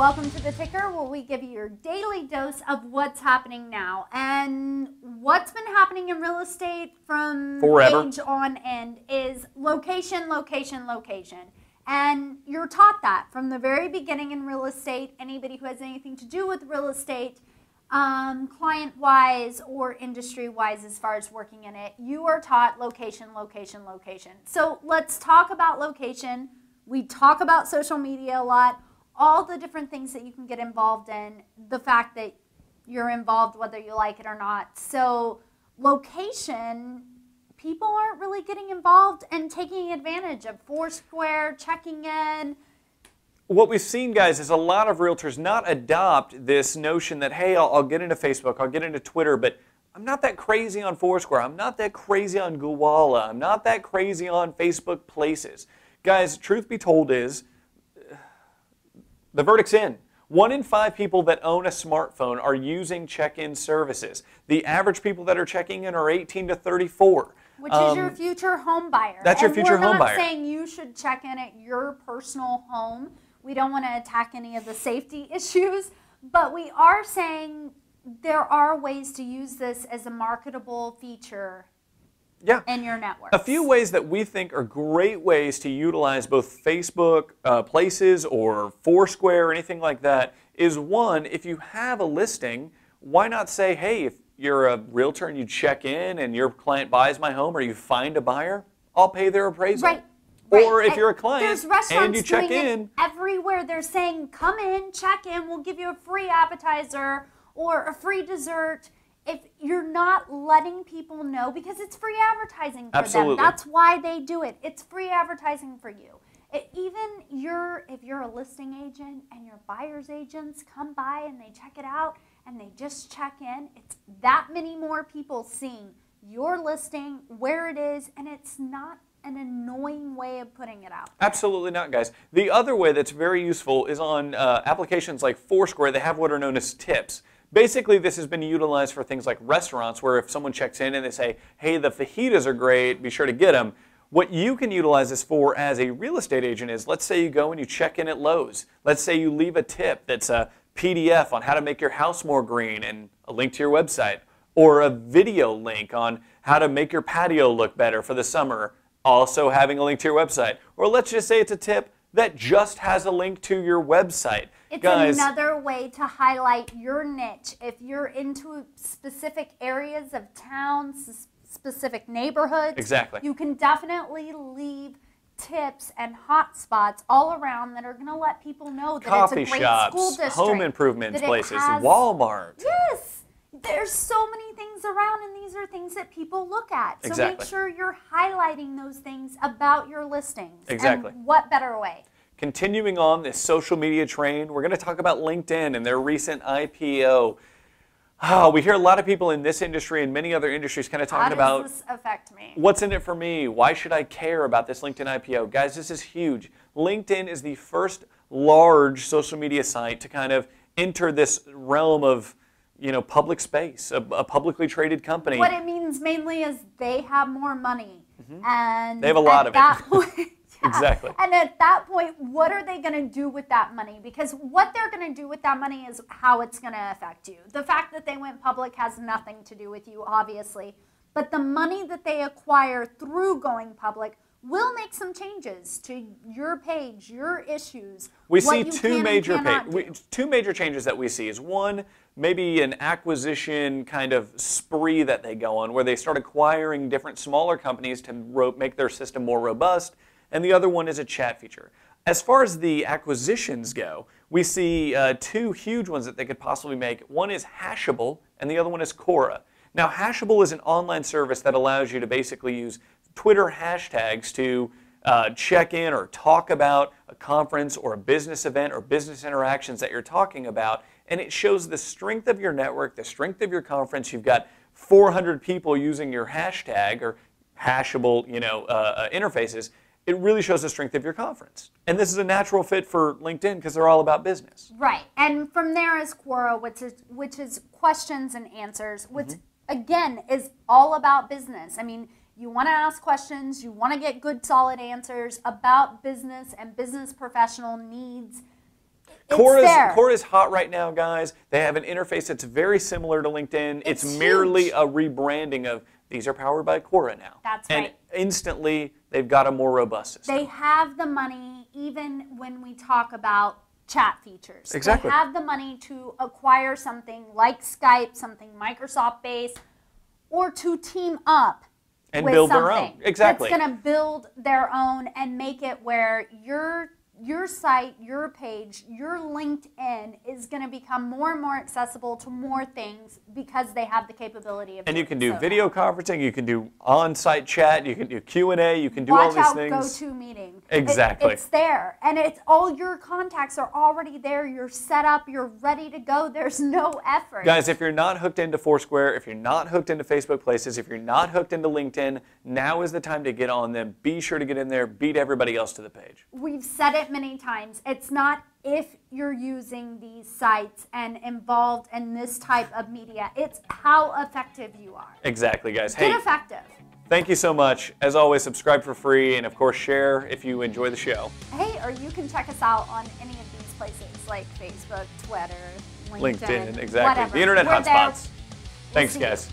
Welcome to The Ticker, where we give you your daily dose of what's happening now. And what's been happening in real estate from forever age on end is location, location, location. And you're taught that from the very beginning in real estate. Anybody who has anything to do with real estate, client-wise or industry-wise as far as working in it, you are taught location, location, location. So let's talk about location. We talk about social media a lot. All the different things that you can get involved in, the fact that you're involved whether you like it or not. So location, people aren't really getting involved and taking advantage of Foursquare, checking in. What we've seen, guys, is a lot of realtors not adopt this notion that, hey, I'll get into Facebook, I'll get into Twitter, but I'm not that crazy on Foursquare, I'm not that crazy on Gowalla, I'm not that crazy on Facebook Places. Guys, truth be told is, the verdict's in. 1 in 5 people that own a smartphone are using check-in services. The average people that are checking in are 18 to 34. Which is your future home buyer. That's your future home buyer. We're not saying you should check in at your personal home. We don't want to attack any of the safety issues, but we are saying there are ways to use this as a marketable feature in your network. A few ways that we think are great ways to utilize both Facebook Places or Foursquare or anything like that is, one, if you have a listing, why not say, hey, if you're a realtor and you check in and your client buys my home or you find a buyer, I'll pay their appraisal. Right. Or if you're a client and you check in. Everywhere they're saying, come in, check in, we'll give you a free appetizer or a free dessert. If you're not letting people know, because it's free advertising for them. That's why they do it. It's free advertising for you. If you're a listing agent and your buyer's agents come by and they check it out and they just check in, it's that many more people seeing your listing, where it is, and it's not an annoying way of putting it out there. Absolutely not, guys. The other way that's very useful is on applications like Foursquare. They have what are known as tips. Basically, this has been utilized for things like restaurants where if someone checks in and they say, hey, the fajitas are great, be sure to get them. What you can utilize this for as a real estate agent is, let's say you go and you check in at Lowe's. Let's say you leave a tip that's a PDF on how to make your house more green and a link to your website, or a video link on how to make your patio look better for the summer, also having a link to your website. Or let's just say it's a tip that just has a link to your website. It's another way to highlight your niche. If you're into specific areas of town, specific neighborhoods, you can definitely leave tips and hot spots all around that are going to let people know that it's a great school district. Home improvement places, Walmart. Yes, there's so many things around, and these are things that people look at. So make sure you're highlighting those things about your listings. And what better way? Continuing on this social media train, we're going to talk about LinkedIn and their recent IPO. We hear a lot of people in this industry and many other industries kind of talking about, how does this affect me? What's in it for me? Why should I care about this LinkedIn IPO? Guys, this is huge. LinkedIn is the first large social media site to kind of enter this realm of, public space, a publicly traded company. What it means mainly is they have more money. And they have a lot of it. Exactly. And at that point, what are they going to do with that money? Because what they're going to do with that money is how it's going to affect you. The fact that they went public has nothing to do with you, obviously. But the money that they acquire through going public will make some changes to your page, your issues. We see two major changes that we see is, one, maybe an acquisition kind of spree that they go on where they start acquiring different smaller companies to make their system more robust. And the other one is a chat feature. As far as the acquisitions go, we see two huge ones that they could possibly make. One is Hashable, and the other one is Quora. Now, Hashable is an online service that allows you to basically use Twitter hashtags to check in or talk about a conference or a business event or business interactions that you're talking about, and it shows the strength of your network, the strength of your conference. You've got 400 people using your hashtag or Hashable, interfaces. It really shows the strength of your conference. And this is a natural fit for LinkedIn because they're all about business. Right. And from there is Quora, which is questions and answers, which, again, is all about business. I mean, you want to ask questions. You want to get good, solid answers about business and business professional needs. Quora is hot right now, guys. They have an interface that's very similar to LinkedIn. It's merely a rebranding of these are powered by Quora now. That's right. And instantly, they've got a more robust system. They have the money, even when we talk about chat features. Exactly. They have the money to acquire something like Skype, something Microsoft-based, or to team up and with build something their own. Exactly. That's going to build their own and make it where your site, your page, your LinkedIn is going to become more and more accessible to more things because they have the capability of. And you can do video conferencing, you can do on-site chat, you can do Q&A, you can do all these things. Watch out, GoToMeeting. Exactly. It's there, and it's all your contacts are already there. You're set up. You're ready to go. There's no effort. Guys, if you're not hooked into Foursquare, if you're not hooked into Facebook Places, if you're not hooked into LinkedIn, now is the time to get on them. Be sure to get in there. Beat everybody else to the page. We've said it many times. It's not if you're using these sites and involved in this type of media. It's how effective you are. Exactly, guys. Get effective. Thank you so much. As always, subscribe for free and, of course, share if you enjoy the show. Hey, or you can check us out on any of these places like Facebook, Twitter, LinkedIn, exactly. Whatever. The internet hotspots. Thanks, We'll guys.